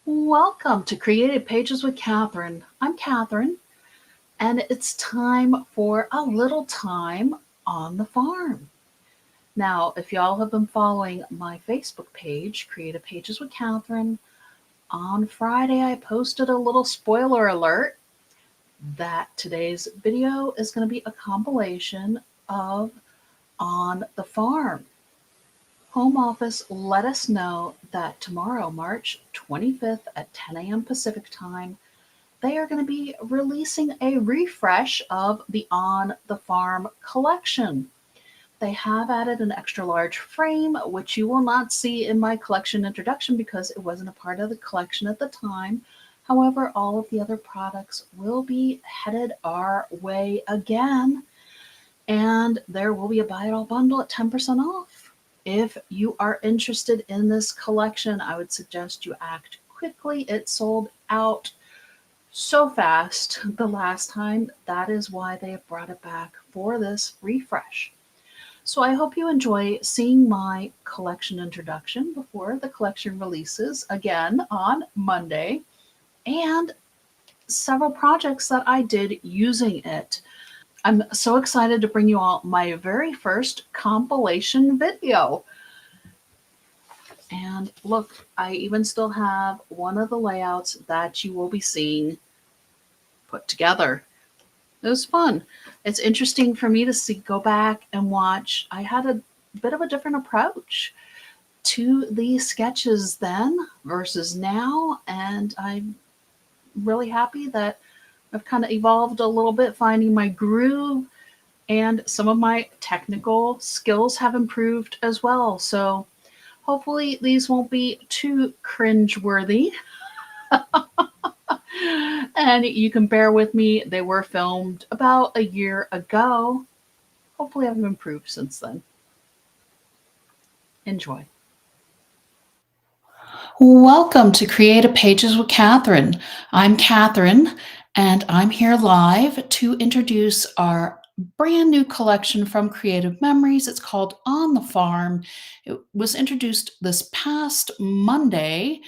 Welcome to Creative Pages with Catherine. I'm Catherine, and it's time for a little time on the farm. Now, if y'all have been following my Facebook page, Creative Pages with Catherine, on Friday I posted a little spoiler alert that today's video is going to be a compilation of On the Farm. Home Office let us know that tomorrow, March 25th at 10 a.m. Pacific time, they are going to be releasing a refresh of the On the Farm collection. They have added an extra large frame, which you will not see in my collection introduction because it wasn't a part of the collection at the time. However, all of the other products will be headed our way again, and there will be a buy it all bundle at 10% off. If you are interested in this collection, I would suggest you act quickly. It sold out so fast the last time. That is why they have brought it back for this refresh. So I hope you enjoy seeing my collection introduction before the collection releases again on Monday, and several projects that I did using it. I'm so excited to bring you all my very first compilation video. And look, I even still have one of the layouts that you will be seeing put together. It was fun. It's interesting for me to go back and watch. I had a bit of a different approach to these sketches then versus now, and I'm really happy that I've kind of evolved a little bit, finding my groove, and some of my technical skills have improved as well. So hopefully these won't be too cringe-worthy. And you can bear with me. They were filmed about a year ago. Hopefully I've improved since then. Enjoy. Welcome to Creative Pages with Catherine. I'm Catherine, and I'm here live to introduce our brand new collection from Creative Memories. It's called On the Farm. It was introduced this past Monday,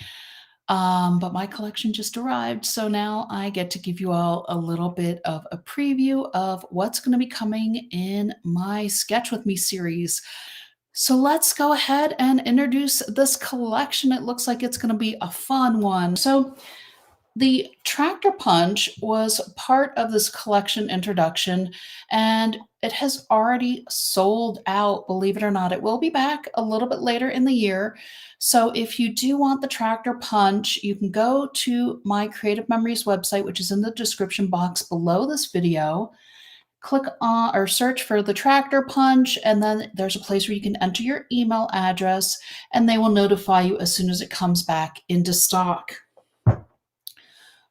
but my collection just arrived, so now I get to give you all a little bit of a preview of what's going to be coming in my Sketch With Me series. So let's go ahead and introduce this collection. It looks like it's going to be a fun one. So the Tractor Punch was part of this collection introduction, and it has already sold out, believe it or not. It will be back a little bit later in the year. So if you do want the Tractor Punch, you can go to my Creative Memories website, which is in the description box below this video. Click on or search for the Tractor Punch, and then there's a place where you can enter your email address, and they will notify you as soon as it comes back into stock.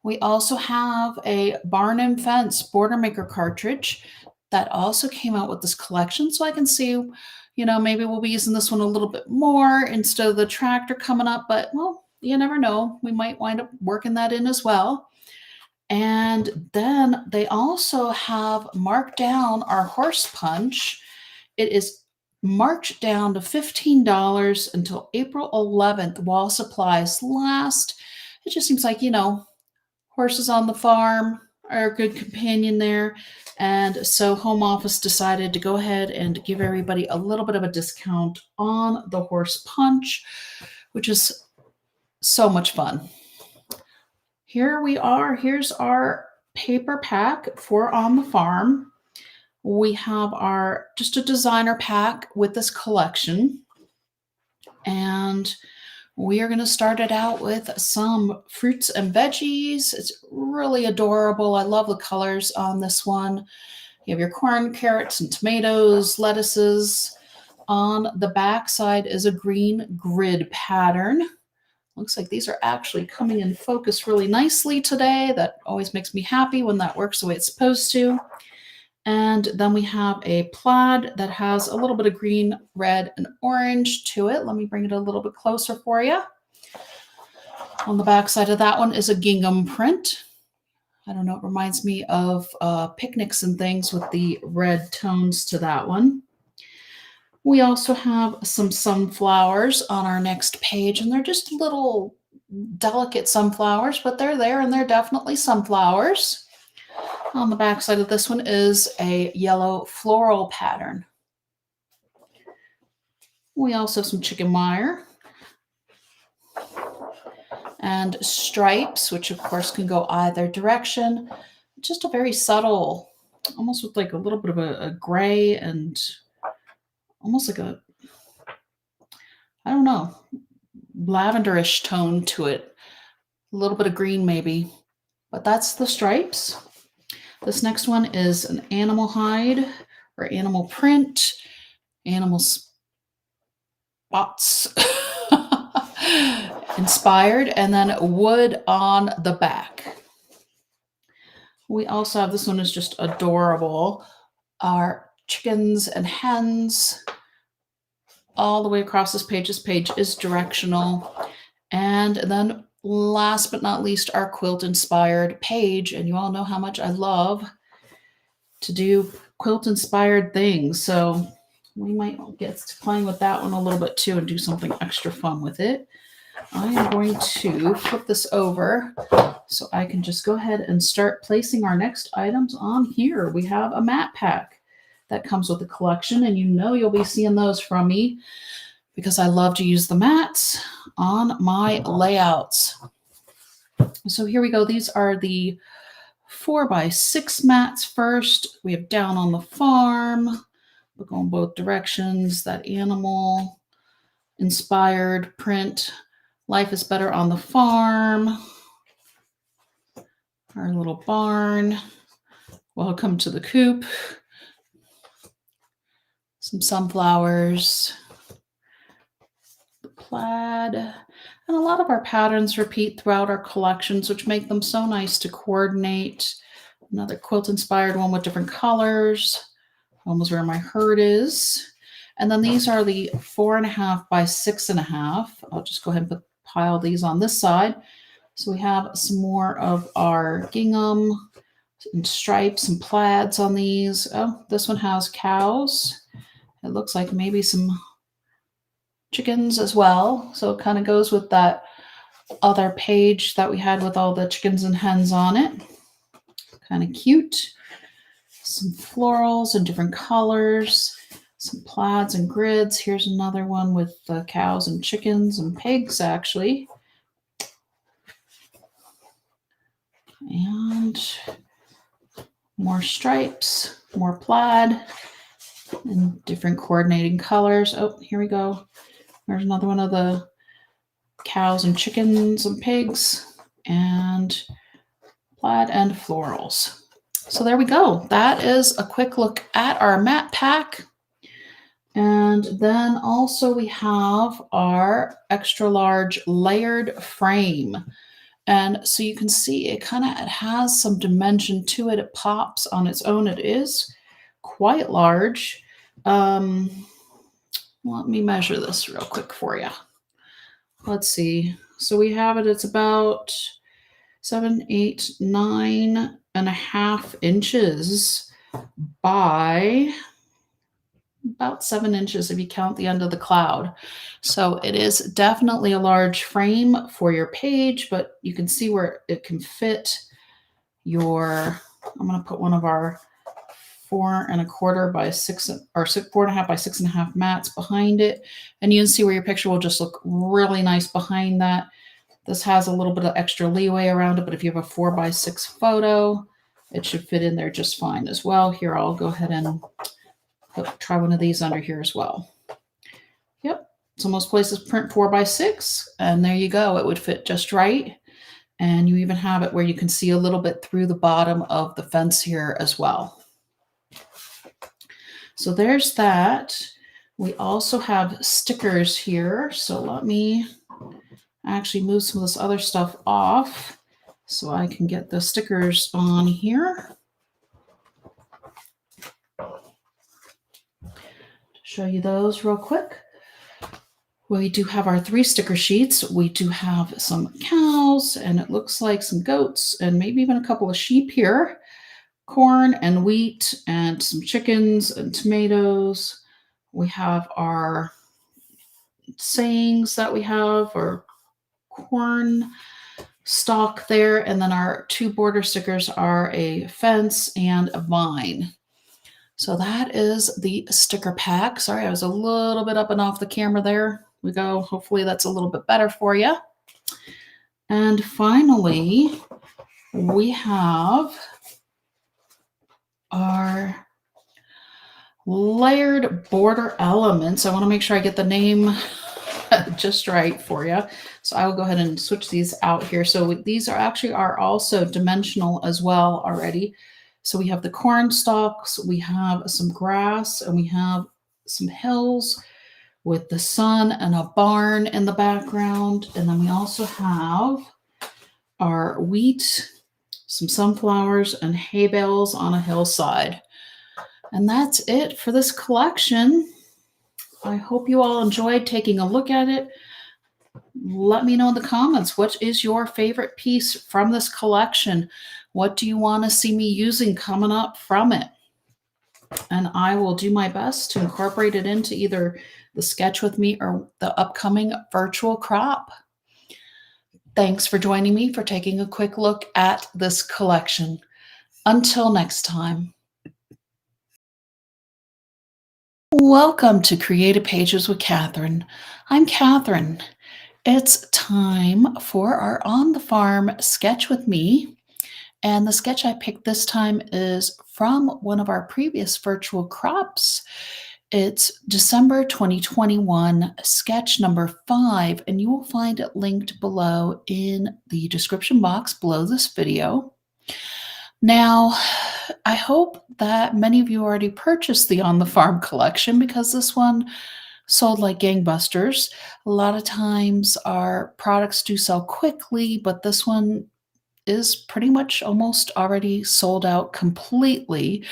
We also have a Barn and Fence Border Maker cartridge that also came out with this collection. So I can see, maybe we'll be using this one a little bit more instead of the tractor coming up, but well, you never know. We might wind up working that in as well. And then they also have marked down our horse punch. It is marked down to $15 until April 11th while supplies last. It just seems like, horses on the farm are a good companion there. And so Home Office decided to go ahead and give everybody a little bit of a discount on the horse punch, which is so much fun. Here we are. Here's our paper pack for On the Farm. We have just a designer pack with this collection. And we are going to start it out with some fruits and veggies. It's really adorable. I love the colors on this one. You have your corn, carrots, and tomatoes, lettuces. On the back side is a green grid pattern. Looks like these are actually coming in focus really nicely today. That always makes me happy when that works the way it's supposed to. And then we have a plaid that has a little bit of green, red, and orange to it. Let me bring it a little bit closer for you. On the back side of that one is a gingham print. I don't know, it reminds me of picnics and things with the red tones to that one. We also have some sunflowers on our next page, and they're just little delicate sunflowers, but they're there and they're definitely sunflowers. On the back side of this one is a yellow floral pattern. We also have some chicken wire and stripes, which of course can go either direction. Just a very subtle, almost with like a little bit of a gray and almost like a, I don't know, lavenderish tone to it. A little bit of green maybe, but that's the stripes. This next one is an animal hide or animal print, animal spots inspired, and then wood on the back. We also have, this one is just adorable, our chickens and hens all the way across this page. This page is directional. And then last but not least, our quilt inspired page. And you all know how much I love to do quilt inspired things. So we might get to playing with that one a little bit too and do something extra fun with it. I am going to flip this over so I can just go ahead and start placing our next items on here. We have a mat pack that comes with the collection, and you know you'll be seeing those from me because I love to use the mats on my layouts. So here we go. These are the 4x6 mats first. We have Down on the Farm. Look on both directions. That animal inspired print. Life is Better on the Farm. Our little barn. Welcome to the Coop. Some sunflowers. The plaid. And a lot of our patterns repeat throughout our collections, which make them so nice to coordinate. Another quilt-inspired one with different colors. Home is where my herd is. And then these are the 4.5 by 6.5. I'll just go ahead and pile these on this side. So we have some more of our gingham and stripes and plaids on these. Oh, this one has cows. It looks like maybe some chickens as well. So it kind of goes with that other page that we had with all the chickens and hens on it. Kind of cute. Some florals in different colors. Some plaids and grids. Here's another one with the cows and chickens and pigs, actually. And more stripes, more plaid, and different coordinating colors. Oh, here we go. There's another one of the cows and chickens and pigs, and plaid and florals. So there we go. That is a quick look at our mat pack. And then also we have our extra large layered frame. And so you can see it has some dimension to it. It pops on its own. It is quite large. Let me measure this real quick for you. Let's see. So we have it, it's about 7, 8, 9.5 inches by about 7 inches if you count the end of the cloud. So it is definitely a large frame for your page, but you can see where it can fit your, I'm going to put one of our 4.25 by 6 or 4.5 by 6.5 mats behind it. And you can see where your picture will just look really nice behind that. This has a little bit of extra leeway around it, but if you have a 4x6 photo, it should fit in there just fine as well. Here, I'll go ahead and try one of these under here as well. Yep. So most places print 4x6, and there you go. It would fit just right. And you even have it where you can see a little bit through the bottom of the fence here as well. So there's that. We also have stickers here. So let me actually move some of this other stuff off so I can get the stickers on here. Show you those real quick. We do have our 3 sticker sheets. We do have some cows, and it looks like some goats, and maybe even a couple of sheep here. Corn and wheat, and some chickens and tomatoes. We have our sayings that we have, or corn stalk there, and then our 2 border stickers are a fence and a vine. So that is the sticker pack. Sorry, I was a little bit up and off the camera there. We go. Hopefully that's a little bit better for you. And finally, we have our layered border elements. I want to make sure I get the name just right for you. So I will go ahead and switch these out here. So these are also dimensional as well already. So we have the corn stalks, we have some grass, and we have some hills with the sun and a barn in the background. And then we also have our wheat, some sunflowers, and hay bales on a hillside. And that's it for this collection. I hope you all enjoyed taking a look at it. Let me know in the comments, what is your favorite piece from this collection? What do you want to see me using coming up from it? And I will do my best to incorporate it into either the sketch with me or the upcoming virtual crop. Thanks for joining me for taking a quick look at this collection. Until next time. Welcome to Creative Pages with Catherine. I'm Catherine. It's time for our On the Farm sketch with me. And the sketch I picked this time is from one of our previous virtual crops. It's December 2021, sketch number 5, and you will find it linked below in the description box below this video. Now, I hope that many of you already purchased the On the Farm collection because this one sold like gangbusters. A lot of times our products do sell quickly, but this one is pretty much almost already sold out completely.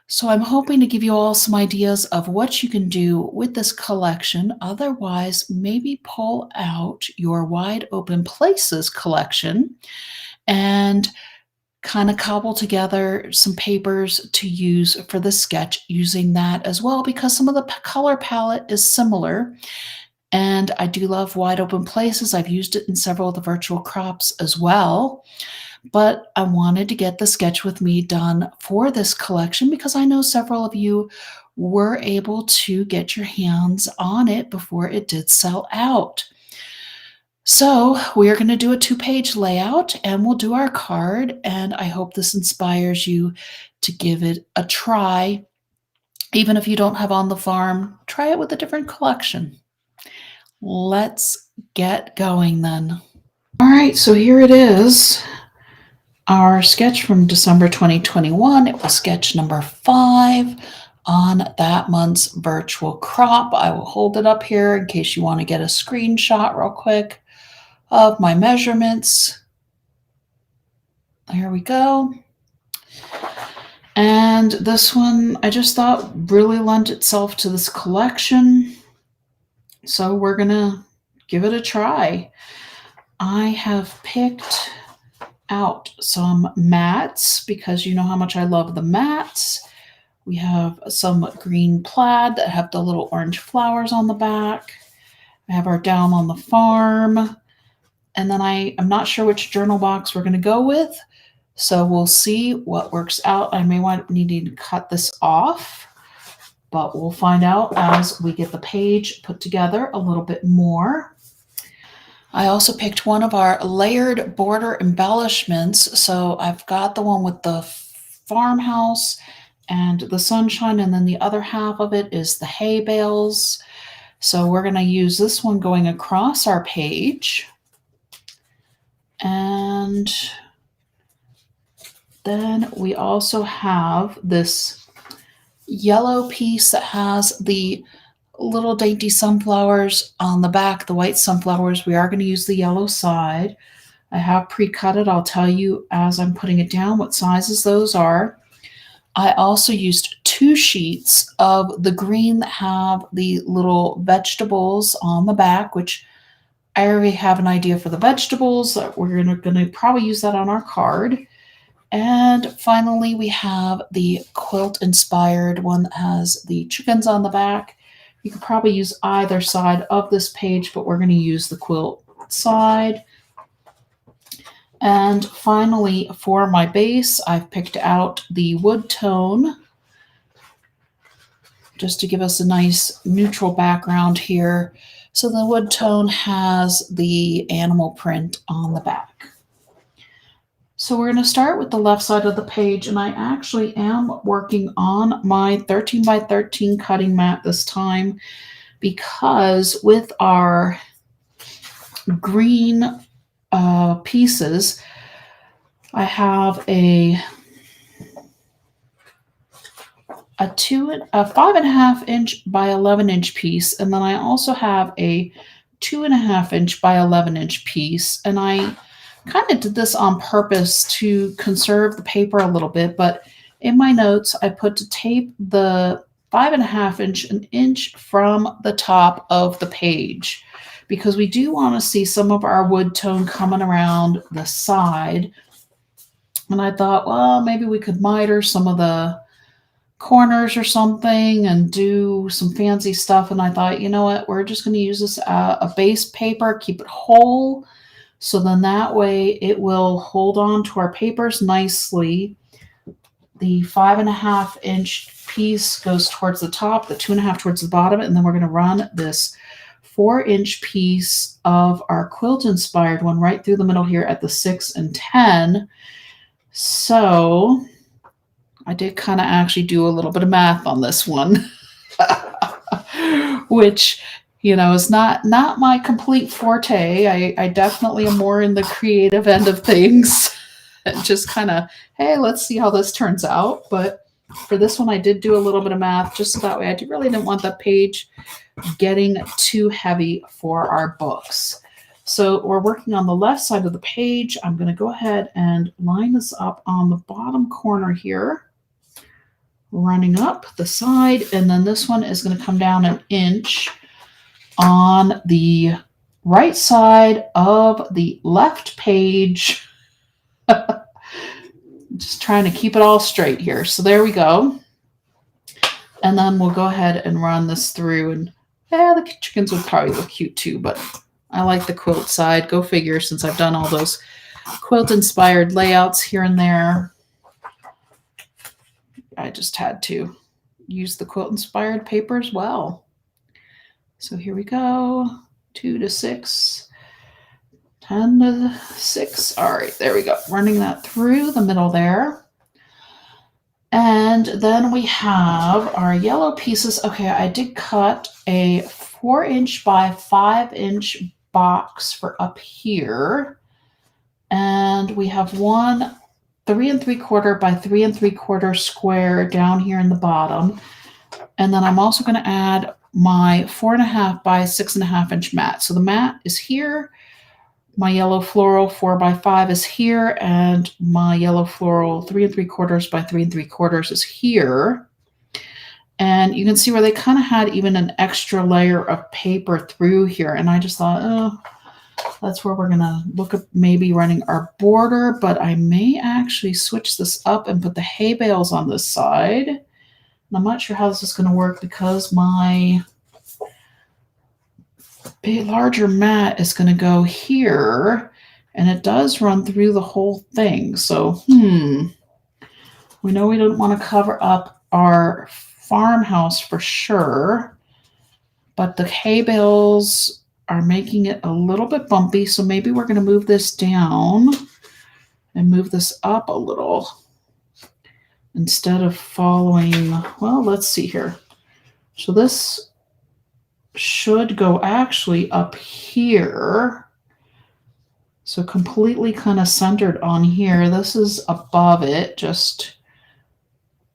So I'm hoping to give you all some ideas of what you can do with this collection. Otherwise, maybe pull out your Wide Open Places collection and kind of cobble together some papers to use for the sketch using that as well, because some of the color palette is similar. And I do love Wide Open Places. I've used it in several of the virtual crops as well. But I wanted to get the sketch with me done for this collection because I know several of you were able to get your hands on it before it did sell out. So we are going to do a 2-page layout and we'll do our card. And I hope this inspires you to give it a try. Even if you don't have On the Farm, try it with a different collection. Let's get going then. All right, so here it is. Our sketch from December 2021. It was sketch number 5 on that month's virtual crop. I will hold it up here in case you want to get a screenshot real quick of my measurements. There we go. And this one I just thought really lent itself to this collection. So we're going to give it a try. I have picked out some mats because you know how much I love the mats. We have some green plaid that have the little orange flowers on the back. I have our Down on the Farm. And then I'm not sure which journal box we're going to go with. So we'll see what works out. I may need to cut this off, but we'll find out as we get the page put together a little bit more. I also picked one of our layered border embellishments. So I've got the one with the farmhouse and the sunshine, and then the other half of it is the hay bales. So we're going to use this one going across our page. And then we also have this yellow piece that has the little dainty sunflowers on the back, the white sunflowers. We are going to use the yellow side. I have pre-cut it. I'll tell you as I'm putting it down what sizes those are. I also used 2 sheets of the green that have the little vegetables on the back, which I already have an idea for the vegetables. We're going to probably use that on our card. And finally, we have the quilt-inspired one that has the chickens on the back. You could probably use either side of this page, but we're going to use the quilt side. And finally, for my base, I've picked out the wood tone just to give us a nice neutral background here. So the wood tone has the animal print on the back. So we're going to start with the left side of the page, and I actually am working on my 13 by 13 cutting mat this time because with our green pieces, I have a 5.5 inch by 11 inch piece, and then I also have a 2.5 inch by 11 inch piece, and I kind of did this on purpose to conserve the paper a little bit, but in my notes I put to tape the 5.5 inch an inch from the top of the page because we do want to see some of our wood tone coming around the side. And I thought, well, maybe we could miter some of the corners or something and do some fancy stuff. And I thought, you know what, we're just going to use this a base paper, keep it whole. So then that way it will hold on to our papers nicely. The 5.5 inch piece goes towards the top, the 2.5 towards the bottom. And then we're going to run this 4 inch piece of our quilt inspired one right through the middle here at the 6 and 10. So I did kind of actually do a little bit of math on this one, which, you know, is not my complete forte. I definitely am more in the creative end of things. Just kind of, hey, let's see how this turns out. But for this one, I did do a little bit of math just so that way I really didn't want the page getting too heavy for our books. So we're working on the left side of the page. I'm going to go ahead and line this up on the bottom corner here, running up the side, and then this one is going to come down an inch on the right side of the left page. Just trying to keep it all straight here. So there we go. And then we'll go ahead and run this through, and yeah, the chickens would probably look cute too, but I like the quilt side. Go figure, since I've done all those quilt inspired layouts here and there. I just had to use the quilt inspired paper as well. So here we go. 2 to 6, 10 to 6. All right, there we go. Running that through the middle there. And then we have our yellow pieces. Okay, I did cut a 4 inch by 5 inch box for up here. And we have one 3 3/4 by 3 3/4 square down here in the bottom. And then I'm also going to add my 4.5 by 6.5 inch mat. So the mat is here. My yellow floral 4 by 5 is here. And my yellow floral 3 3/4 by 3 3/4 is here. And you can see where they kind of had even an extra layer of paper through here. And I just thought, oh, that's where we're going to look at maybe running our border, but I may actually switch this up and put the hay bales on this side. And I'm not sure how this is going to work because my larger mat is going to go here, and it does run through the whole thing. So, we know we don't want to cover up our farmhouse for sure, but the hay bales are making it a little bit bumpy, so maybe we're going to move this down and move this up a little instead of following. Well, let's see here. So this should go actually up here, so completely kind of centered on here. This is above it, just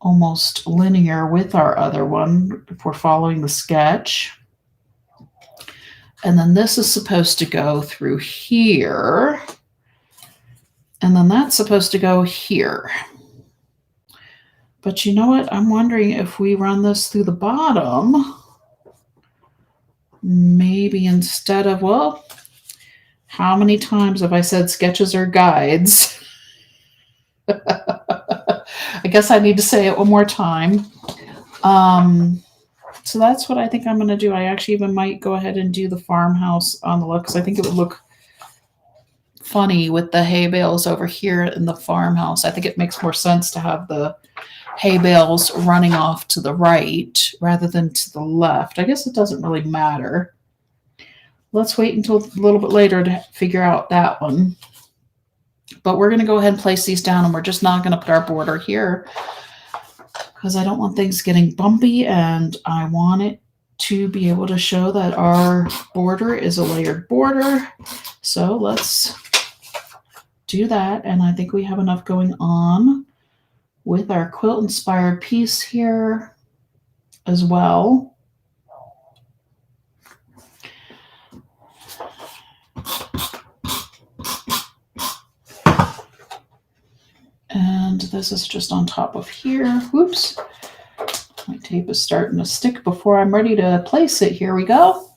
almost linear with our other one if we're following the sketch. And then this is supposed to go through here. And then that's supposed to go here. But you know what? I'm wondering if we run this through the bottom, maybe instead of, well, how many times have I said sketches are guides? I guess I need to say it one more time. So that's what I think I'm going to do. I actually even might go ahead and do the farmhouse on the look because I think it would look funny with the hay bales over here in the farmhouse. I think it makes more sense to have the hay bales running off to the right rather than to the left. I guess it doesn't really matter. Let's wait until a little bit later to figure out that one. But we're going to go ahead and place these down, and we're just not going to put our border here because I don't want things getting bumpy, and I want it to be able to show that our border is a layered border. So let's do that. And I think we have enough going on with our quilt inspired piece here as well. And this is just on top of here. Whoops. My tape is starting to stick before I'm ready to place it. Here we go.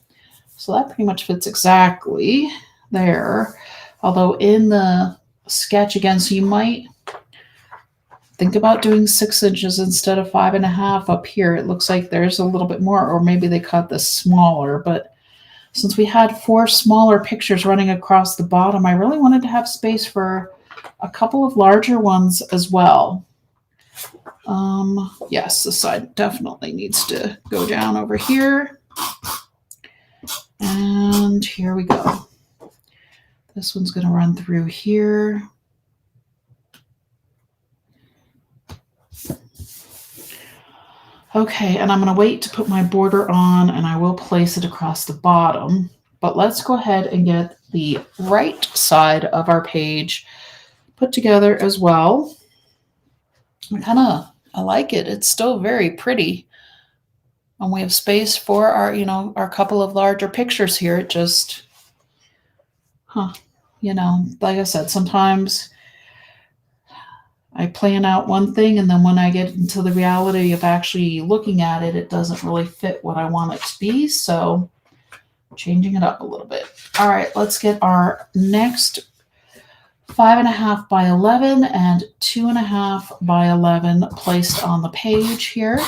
So that pretty much fits exactly there. Although in the sketch again, so you might think about doing 6 inches instead of 5.5 up here. It looks like there's a little bit more, or maybe they cut this smaller. But since we had 4 smaller pictures running across the bottom, I really wanted to have space for a couple of larger ones as well. Yes, the side definitely needs to go down over here. And here we go. This one's going to run through here. Okay, and I'm going to wait to put my border on, and I will place it across the bottom. But let's go ahead and get the right side of our page put together as well. I like it. It's still very pretty. And we have space for our, our couple of larger pictures here. It just, like I said, sometimes I plan out one thing, and then when I get into the reality of actually looking at it, it doesn't really fit what I want it to be. So changing it up a little bit. All right, let's get our next 5.5 by 11 and 2.5 by 11 placed on the page here.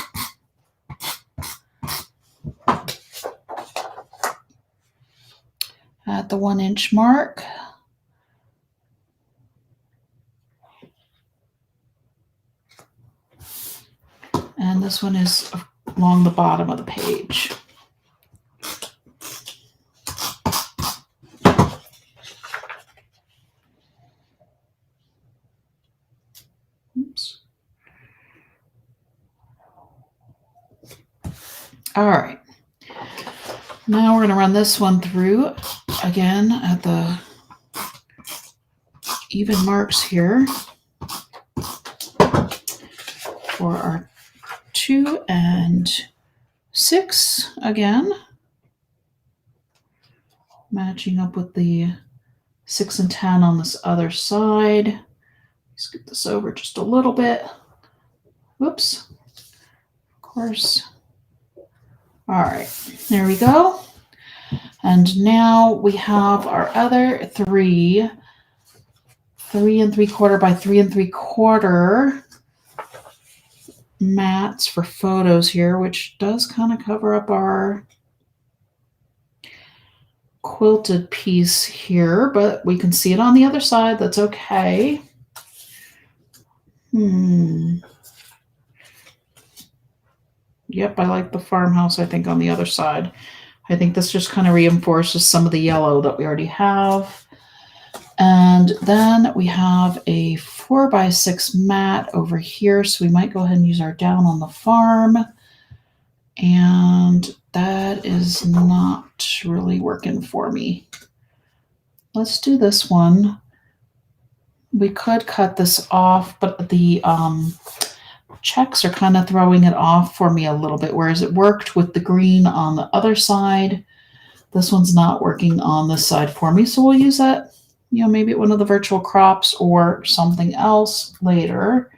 At the 1 inch mark. And this one is along the bottom of the page. Oops. All right. Now we're going to run this one through again at the even marks here for our 2 and 6 again, matching up with the 6 and 10 on this other side. Scoot this over just a little bit. Whoops. Of course. All right, there we go. And now we have our other 3 3¾ by 3¾ mats for photos here, which does kind of cover up our quilted piece here, but we can see it on the other side. That's okay. Yep, I like the farmhouse, I think, on the other side. I think this just kind of reinforces some of the yellow that we already have. And then we have a 4 by 6 mat over here, so we might go ahead and use our down on the farm. And that is not really working for me. Let's do this one. We could cut this off, but the checks are kind of throwing it off for me a little bit, whereas it worked with the green on the other side. This one's not working on this side for me, so we'll use that, maybe at one of the virtual crops or something else later.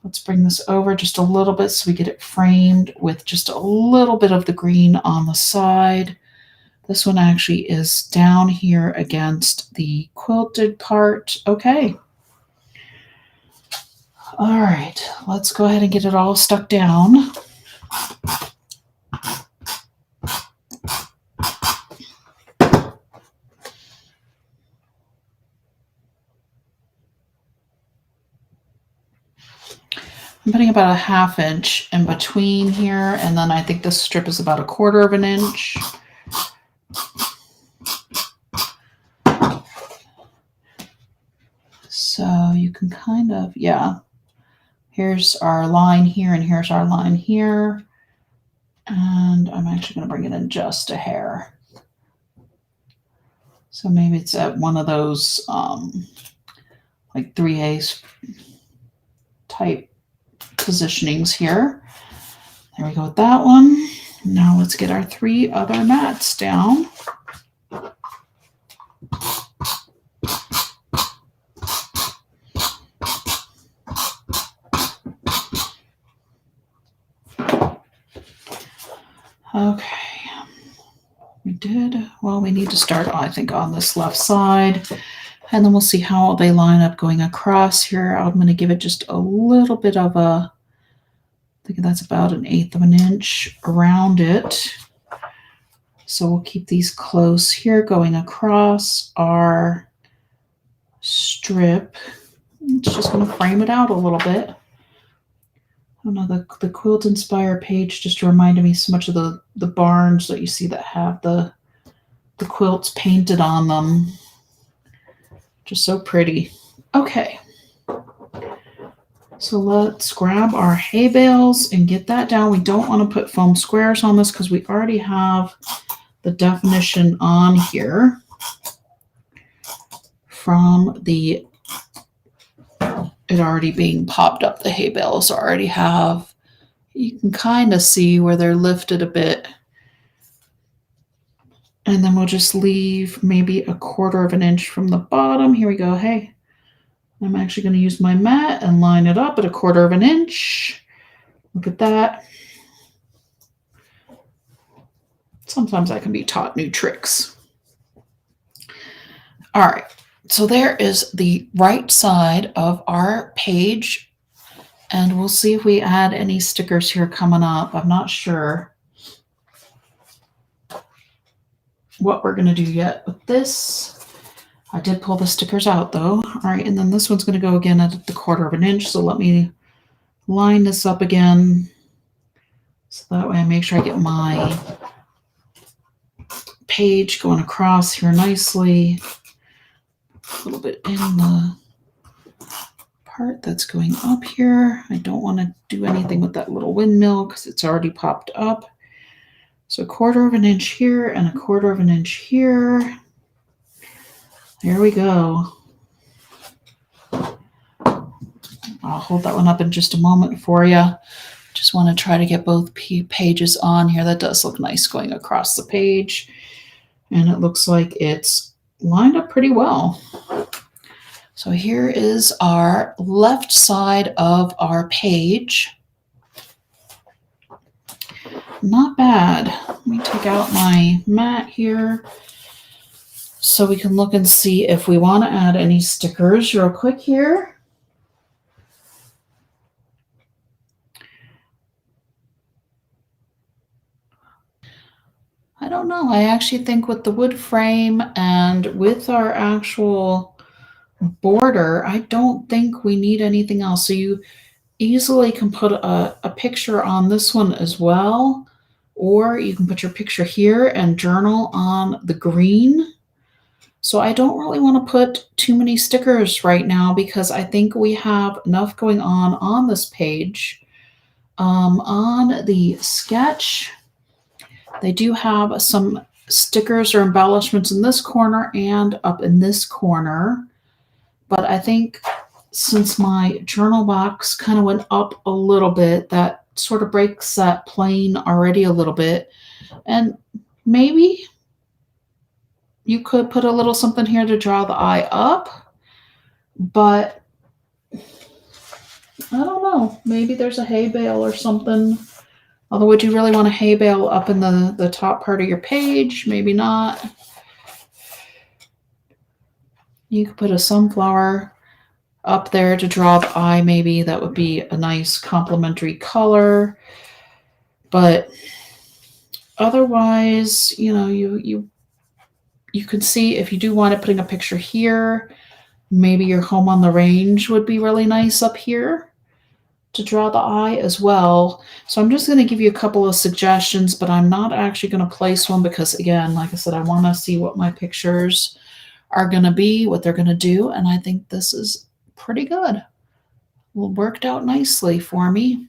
Let's bring this over just a little bit so we get it framed with just a little bit of the green on the side. This one actually is down here against the quilted part. Okay. All right, let's go ahead and get it all stuck down. I'm putting about a 1/2 inch in between here, and then I think this strip is about 1/4 of an inch. So you can kind of, yeah, here's our line here, and here's our line here. And I'm actually going to bring it in just a hair. So maybe it's at one of those like 3/8 type positionings here. There we go with that one. Now let's get our 3 other mats down. Okay, we need to start, I think, on this left side, and then we'll see how they line up going across here. I'm going to give it just a little bit of I think that's about 1/8 of an inch around it. So we'll keep these close here going across our strip. It's just going to frame it out a little bit. I don't know, the Quilt Inspire page just reminded me so much of the barns that you see that have the quilts painted on them. Just so pretty. Okay. So let's grab our hay bales and get that down. We don't want to put foam squares on this because we already have the definition on here from it already being popped up. The hay bales already have, you can kind of see where they're lifted a bit. And then we'll just leave maybe 1/4 of an inch from the bottom. Here we go. Hey, I'm actually going to use my mat and line it up at 1/4 of an inch. Look at that. Sometimes I can be taught new tricks. All right. So there is the right side of our page, and we'll see if we add any stickers here coming up. I'm not sure what we're going to do yet with this. I did pull the stickers out though. All right, and then this one's going to go again at the 1/4 of an inch. So let me line this up again. So that way I make sure I get my page going across here nicely. A little bit in the part that's going up here. I don't want to do anything with that little windmill because it's already popped up. So 1/4 of an inch here and 1/4 of an inch here. There we go. I'll hold that one up in just a moment for you. Just want to try to get both pages on here. That does look nice going across the page. And it looks like it's lined up pretty well. So here is our left side of our page. Not bad. Let me take out my mat here so we can look and see if we want to add any stickers real quick here. I don't know. I actually think with the wood frame and with our actual border, I don't think we need anything else. So you easily can put a picture on this one as well, or you can put your picture here and journal on the green. So I don't really want to put too many stickers right now because I think we have enough going on this page. On the sketch, they do have some stickers or embellishments in this corner and up in this corner. But I think since my journal box kind of went up a little bit, that sort of breaks that plane already a little bit. And maybe you could put a little something here to draw the eye up, but I don't know. Maybe there's a hay bale or something. Although, would you really want a hay bale up in the top part of your page? Maybe not. You could put a sunflower up there to draw the eye, maybe. That would be a nice complementary color. But otherwise, you know, you can see if you do want it, putting a picture here, maybe your home on the range would be really nice up here. to draw the eye as well. So I'm just going to give you a couple of suggestions, but I'm not actually going to place one because, again, like I said, I want to see what my pictures are going to be, what they're going to do, and I think this is pretty good. Well, worked out nicely for me.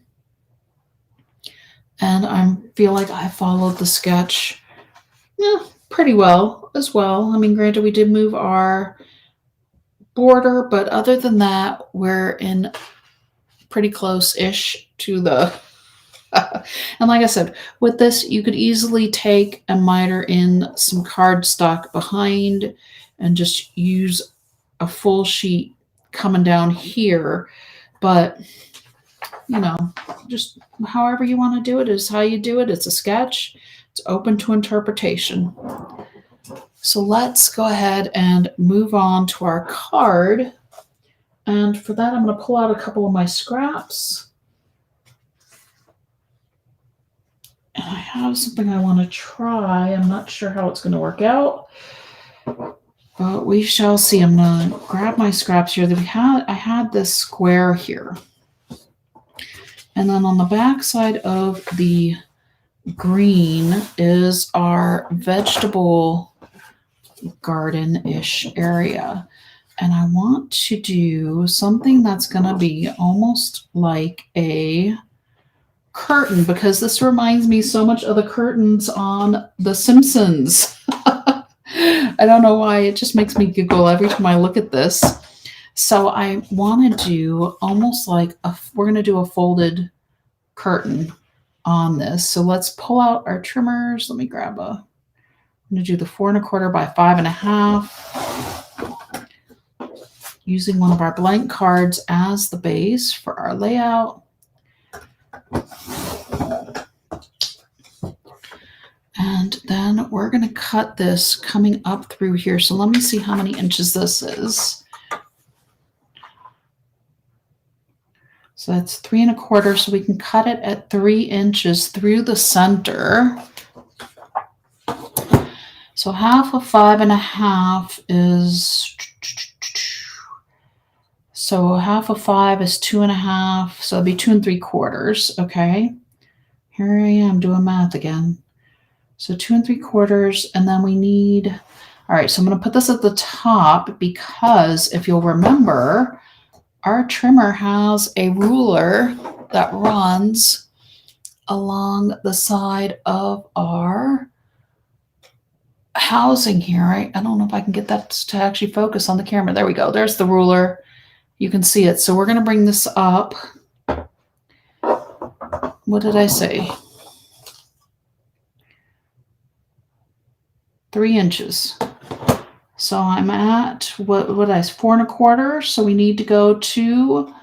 And I feel like I followed the sketch pretty well as well. I mean, granted, we did move our border, but other than that, we're in pretty close-ish to the and like I said, with this, you could easily take and miter in some cardstock behind and just use a full sheet coming down here. But, you know, just however you want to do it is how you do it. It's a sketch. It's open to interpretation. So let's go ahead and move on to our card. And for that, I'm going to pull out a couple of my scraps. And I have something I want to try. I'm not sure how it's going to work out, but we shall see. I'm going to grab my scraps here. I had this square here. And then on the back side of the green is our vegetable garden-ish area. And I want to do something that's going to be almost like a curtain, because this reminds me so much of the curtains on The Simpsons. I don't know why, it just makes me giggle every time I look at this. So I want to do almost like we're going to do a folded curtain on this. So let's pull out our trimmers. Let me grab I'm going to do the 4 1/4 by 5 1/2, using one of our blank cards as the base for our layout. And then we're going to cut this coming up through here. So let me see how many inches this is. So that's 3 1/4. So we can cut it at 3 inches through the center. So half of 5 1/2 is, so half of 5 is 2 1/2. So it'll be 2 3/4. Okay. Here I am doing math again. So 2 3/4, and then we need, all right, so I'm going to put this at the top because if you'll remember, our trimmer has a ruler that runs along the side of our housing here. Right? I don't know if I can get that to actually focus on the camera. There we go. There's the ruler. You can see it. So we're going to bring this up. What did I say? 3 inches. So I'm at what I 4 1/4. So we need to go to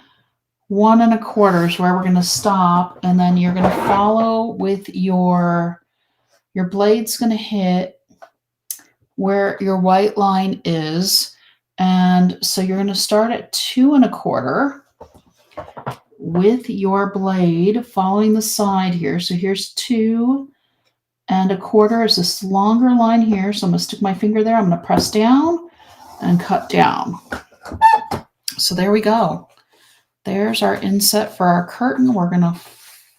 1 1/4 is where we're going to stop, and then you're going to follow with your blade's going to hit where your white line is, and so you're going to start at 2 1/4 with your blade following the side here. So here's 2 1/4 is this longer line here. So I'm going to stick my finger there. I'm going to press down and cut down. So there we go. There's our inset for our curtain. We're going to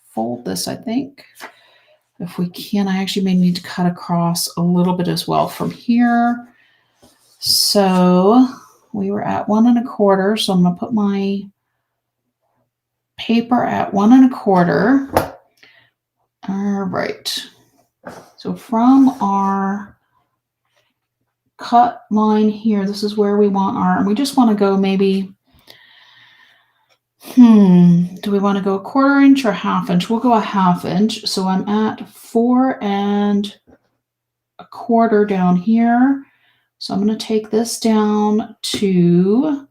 fold this, I think. If we can, I actually may need to cut across a little bit as well from here. So we were at 1 1/4. So I'm going to put my paper at 1 1/4. All right. So from our cut line here, this is where we want and we just want to go maybe, do we want to go 1/4 inch or 1/2 inch? We'll go a 1/2 inch. So I'm at 4 1/4 down here. So I'm going to take this down to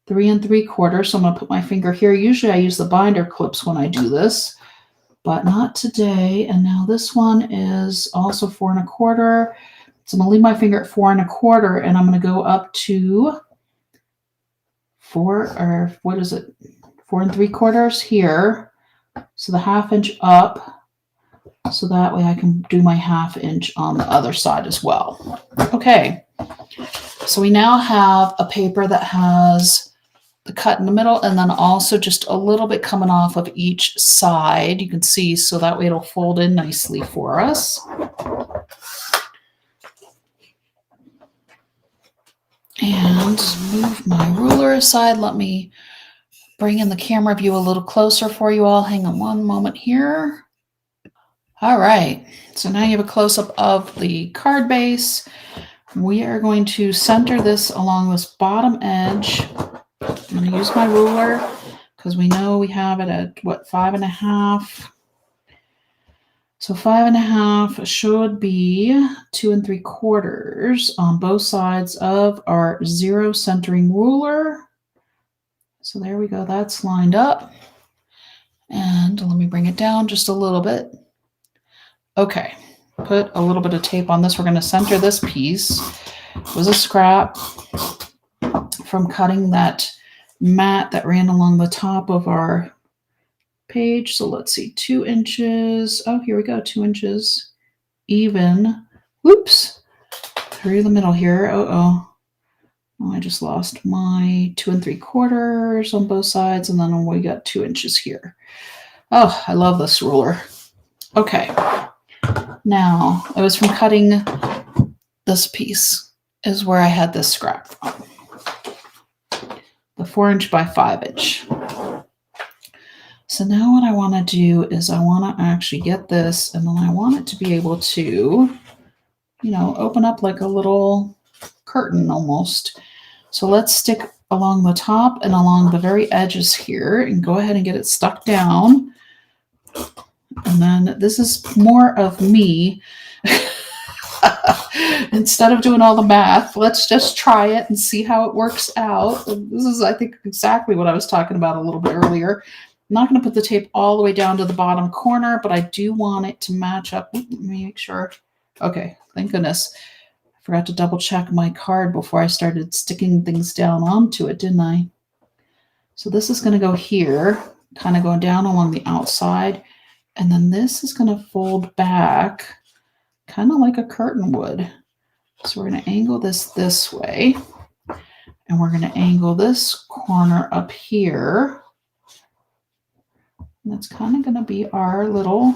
3 3/4. So I'm going to put my finger here. Usually I use the binder clips when I do this, but not today. And now this one is also 4 1/4. So I'm going to leave my finger at 4 1/4, and I'm going to go up to 4 3/4 here. So the 1/2 inch up. So that way I can do my 1/2 inch on the other side as well. Okay. So we now have a paper that has the cut in the middle, and then also just a little bit coming off of each side. You can see, so that way it'll fold in nicely for us. And move my ruler aside. Let me bring in the camera view a little closer for you all. Hang on one moment here. All right, so now you have a close-up of the card base. We are going to center this along this bottom edge. I'm going to use my ruler because we know we have it at, what, 5.5. So 5.5 should be 2 3/4 on both sides of our 0 centering ruler. So there we go, that's lined up. And let me bring it down just a little bit. Okay, put a little bit of tape on this. We're going to center this piece. It was a scrap from cutting that mat that ran along the top of our page. So let's see, 2 inches. Oh, here we go, 2 inches even. Whoops, through the middle here. Oh, I just lost my 2 3/4 on both sides, and then we got 2 inches here. Oh, I love this ruler. Okay, now it was from cutting this piece is where I had this scrap from. The 4 inch by 5 inch. So now what I want to do is I want to actually get this, and then I want it to be able to, open up like a little curtain almost. So let's stick along the top and along the very edges here and go ahead and get it stuck down. And then this is more of me. Instead of doing all the math, let's just try it and see how it works out. This is, I think, exactly what I was talking about a little bit earlier. I'm not going to put the tape all the way down to the bottom corner, but I do want it to match up. Let me make sure. Okay, thank goodness. I forgot to double check my card before I started sticking things down onto it, didn't I? So this is going to go here, kind of going down along the outside. And then this is going to fold back, kind of like a curtain would. So we're going to angle this way. And we're going to angle this corner up here. And that's kind of going to be our little,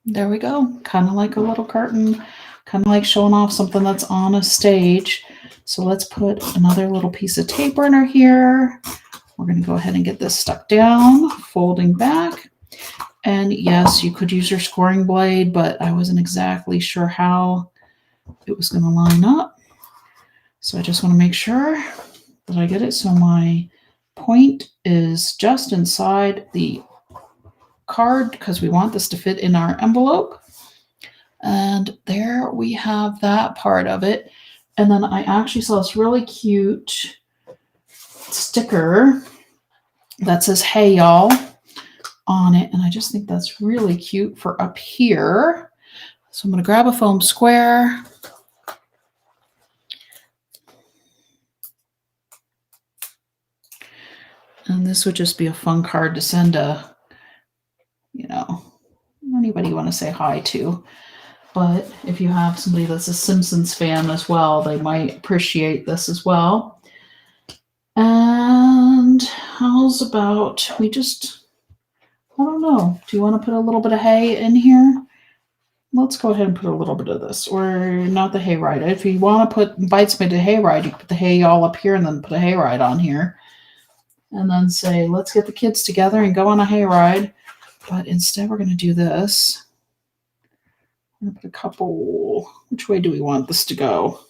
there we go, kind of like a little curtain, kind of like showing off something that's on a stage. So let's put another little piece of tape runner here. We're going to go ahead and get this stuck down, folding back. And yes, you could use your scoring blade, but I wasn't exactly sure how it was going to line up. So I just want to make sure that I get it so my point is just inside the card because we want this to fit in our envelope. And there we have that part of it. And then I actually saw this really cute sticker that says, "Hey, y'all," on it. And I just think that's really cute for up here. So I'm going to grab a foam square. And this would just be a fun card to send anybody you want to say hi to. But if you have somebody that's a Simpsons fan as well, they might appreciate this as well. And how's about I don't know. Do you want to put a little bit of hay in here? Let's go ahead and put a little bit of this, or not the hayride. If you want to invite somebody to hayride, you can put the hay all up here and then put a hayride on here. And then say, let's get the kids together and go on a hayride. But instead, we're going to do this. I'm going to put a couple. Which way do we want this to go?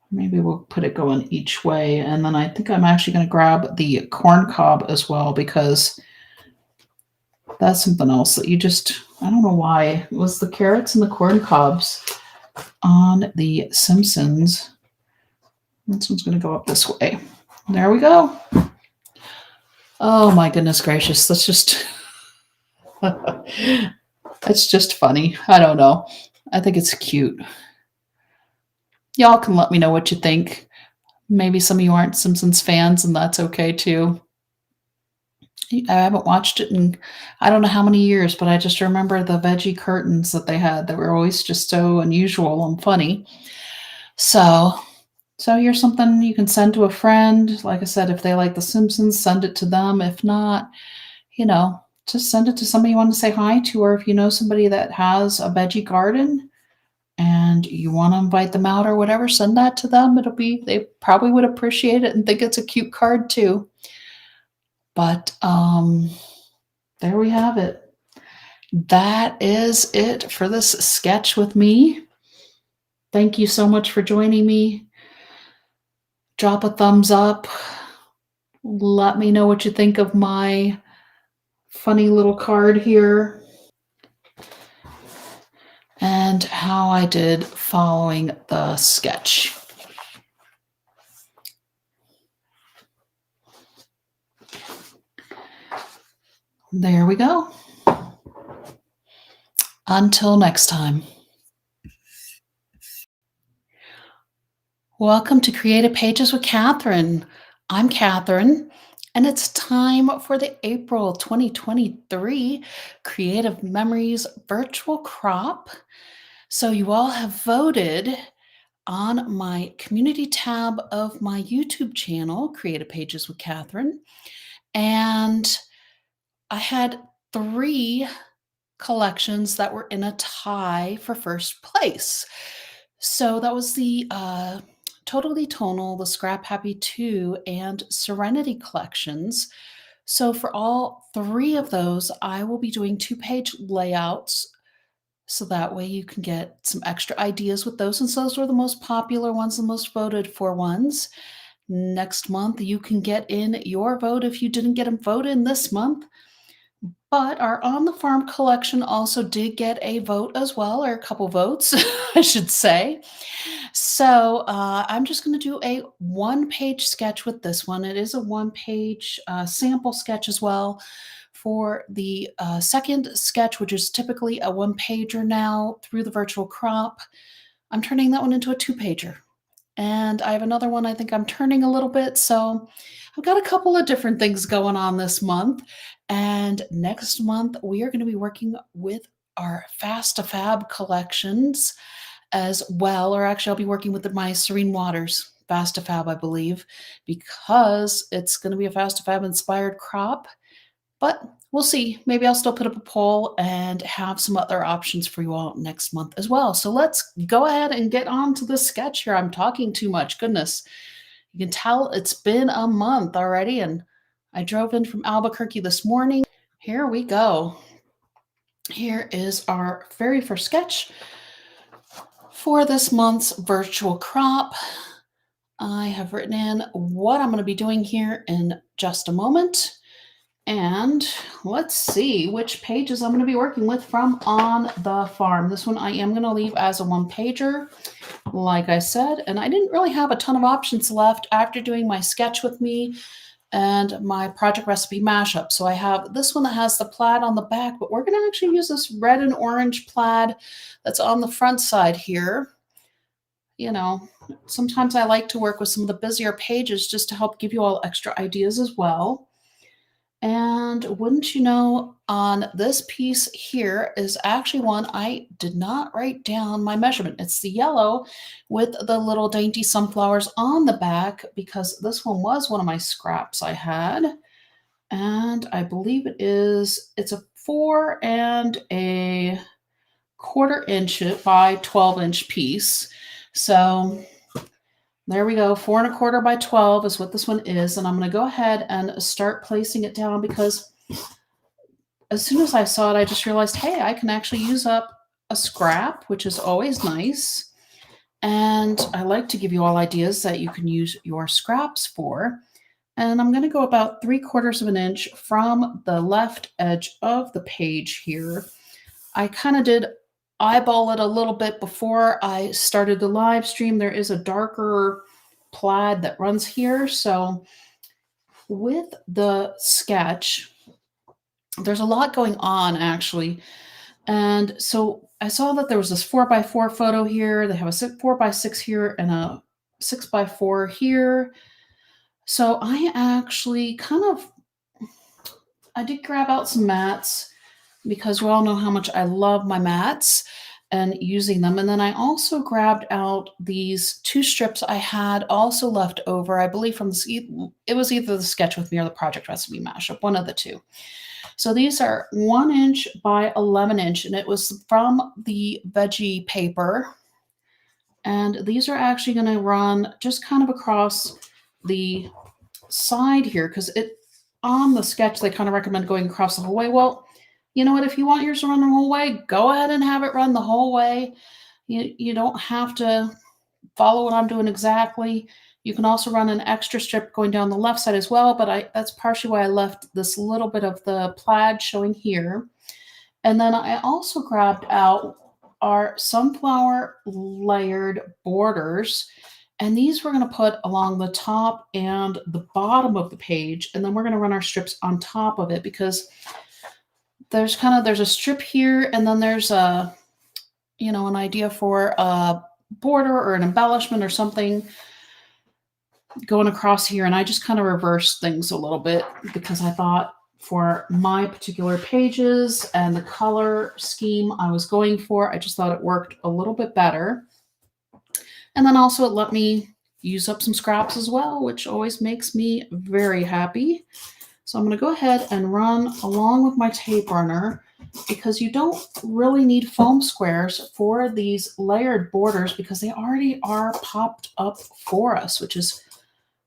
Maybe we'll put it going each way. And then I think I'm actually going to grab the corn cob as well, because that's something else that I don't know why. It was the carrots and the corn cobs on the Simpsons. This one's going to go up this way. There we go. Oh my goodness gracious. That's just, it's just funny. I don't know. I think it's cute. Y'all can let me know what you think. Maybe some of you aren't Simpsons fans, and that's okay too. I haven't watched it in I don't know how many years, but I just remember the veggie curtains that they had that were always just so unusual and funny. So So here's something you can send to a friend. Like I said, if they like The Simpsons, send it to them. If not, you know, just send it to somebody you want to say hi to, or if you know somebody that has a veggie garden and you want to invite them out or whatever, send that to them. They probably would appreciate it and think it's a cute card too. But there we have it. That is it for this sketch with me. Thank you so much for joining me. Drop a thumbs up. Let me know what you think of my funny little card here and how I did following the sketch. There we go. Until next time. Welcome to Creative Pages with Catherine. I'm Catherine, and it's time for the April 2023 Creative Memories Virtual Crop. So, you all have voted on my community tab of my YouTube channel, Creative Pages with Catherine, and I had 3 collections that were in a tie for first place. So that was the Totally Tonal, the Scrap Happy 2, and Serenity collections. So for all 3 of those, I will be doing 2-page layouts so that way you can get some extra ideas with those. Since those were the most popular ones, the most voted for ones. Next month, you can get in your vote if you didn't get them voted in this month. But our On the Farm collection also did get a vote as well, or a couple votes, I should say. So I'm just going to do a 1-page sketch with this one. It is a 1-page sample sketch as well. For the second sketch, which is typically a 1-pager now through the virtual crop, I'm turning that one into a 2-pager. And I have another one I think I'm turning a little bit. So I've got a couple of different things going on this month. And next month, we are going to be working with our Fast to Fab collections as well. Or actually, I'll be working with my Serene Waters Fast to Fab, I believe, because it's going to be a Fast to Fab inspired crop. But we'll see. Maybe I'll still put up a poll and have some other options for you all next month as well. So let's go ahead and get on to the sketch here. I'm talking too much. Goodness. You can tell it's been a month already, and I drove in from Albuquerque this morning. Here we go. Here is our very first sketch for this month's virtual crop. I have written in what I'm going to be doing here in just a moment. And let's see which pages I'm going to be working with from On the Farm. This one I am going to leave as a 1-pager, like I said. And I didn't really have a ton of options left after doing my sketch with me and my project recipe mashup. So I have this one that has the plaid on the back, but we're going to actually use this red and orange plaid that's on the front side here. You know, sometimes I like to work with some of the busier pages just to help give you all extra ideas as well. And wouldn't you know, on this piece here is actually one I did not write down my measurement. It's the yellow with the little dainty sunflowers on the back because this one was one of my scraps I had. And I believe it's a 4 1/4 inch by 12-inch piece. So there we go. 4 1/4 by 12 is what this one is. And I'm going to go ahead and start placing it down because as soon as I saw it, I just realized, hey, I can actually use up a scrap, which is always nice. And I like to give you all ideas that you can use your scraps for. And I'm going to go about 3/4 of an inch from the left edge of the page here. I kind of did eyeball it a little bit before I started the live stream. There is a darker plaid that runs here. So with the sketch, there's a lot going on actually. And so I saw that there was this 4x4 photo here. They have a 4x6 here and a 6x4 here. So I actually I did grab out some mats because we all know how much I love my mats. and using them. And then I also grabbed out these 2 strips I had also left over, I believe from it was either the Sketch With Me or the Project Recipe Mashup, one of the two. So these are 1 inch by 11 inch, and it was from the veggie paper. And these are actually going to run just kind of across the side here, because it on the sketch they kind of recommend going across the whole way. Well, you know what? If you want yours to run the whole way, go ahead and have it run the whole way. You don't have to follow what I'm doing exactly. You can also run an extra strip going down the left side as well, but that's partially why I left this little bit of the plaid showing here. And then I also grabbed out our sunflower layered borders, and these we're going to put along the top and the bottom of the page, and then we're going to run our strips on top of it, because there's a strip here, and then there's an idea for a border or an embellishment or something going across here. And I just kind of reversed things a little bit, because I thought for my particular pages and the color scheme I was going for, I just thought it worked a little bit better. And then also it let me use up some scraps as well, which always makes me very happy. So I'm going to go ahead and run along with my tape runner, because you don't really need foam squares for these layered borders, because they already are popped up for us, which is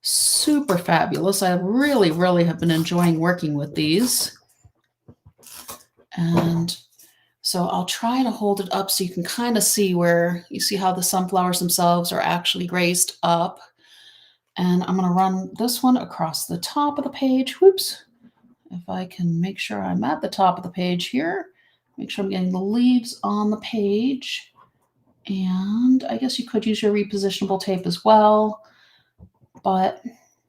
super fabulous. I really, really have been enjoying working with these. And so I'll try to hold it up so you can kind of see where you see how the sunflowers themselves are actually raised up. And I'm going to run this one across the top of the page. Whoops. If I can make sure I'm at the top of the page here, make sure I'm getting the leaves on the page. And I guess you could use your repositionable tape as well, but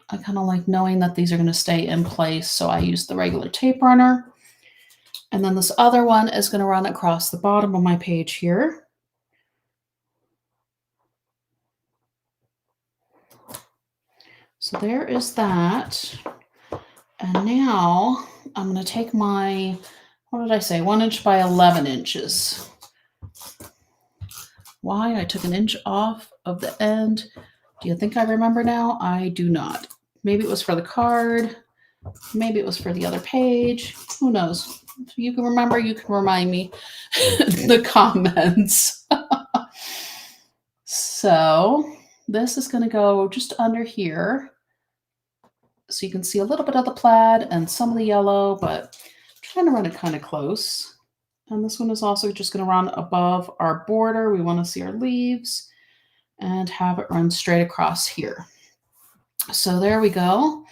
I kind of like knowing that these are going to stay in place, so I use the regular tape runner. And then this other one is going to run across the bottom of my page here. So there is that. And now I'm going to take my, what did I say, 1 inch by 11 inches. Why I took an inch off of the end, do you think I remember now? I do not. Maybe it was for the card. Maybe it was for the other page. Who knows? If you can remember, you can remind me in the comments. So this is going to go just under here. So you can see a little bit of the plaid and some of the yellow, but I'm trying to run it kind of close. And this one is also just going to run above our border. We want to see our leaves and have it run straight across here. So there we go.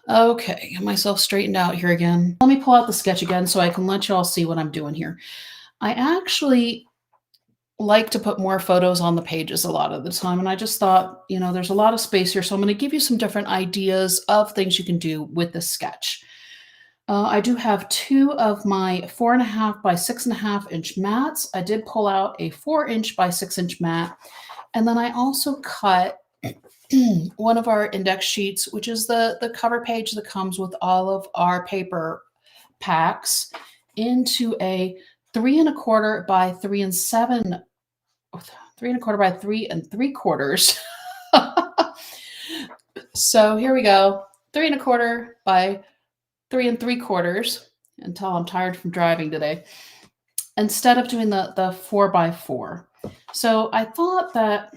Okay, get myself straightened out here again. Let me pull out the sketch again so I can let you all see what I'm doing here. I actually like to put more photos on the pages a lot of the time, and I just thought, there's a lot of space here, so I'm going to give you some different ideas of things you can do with this sketch. I do have 2 of my 4.5 by 6.5 inch mats. I did pull out a 4 inch by 6 inch mat, and then I also cut one of our index sheets, which is the cover page that comes with all of our paper packs, into a 3 1/4 by 3 3/7, 3 1/4 by 3 3/4. So here we go, 3 1/4 by 3 3/4, until I'm tired from driving today, instead of doing the 4 by 4. So I thought that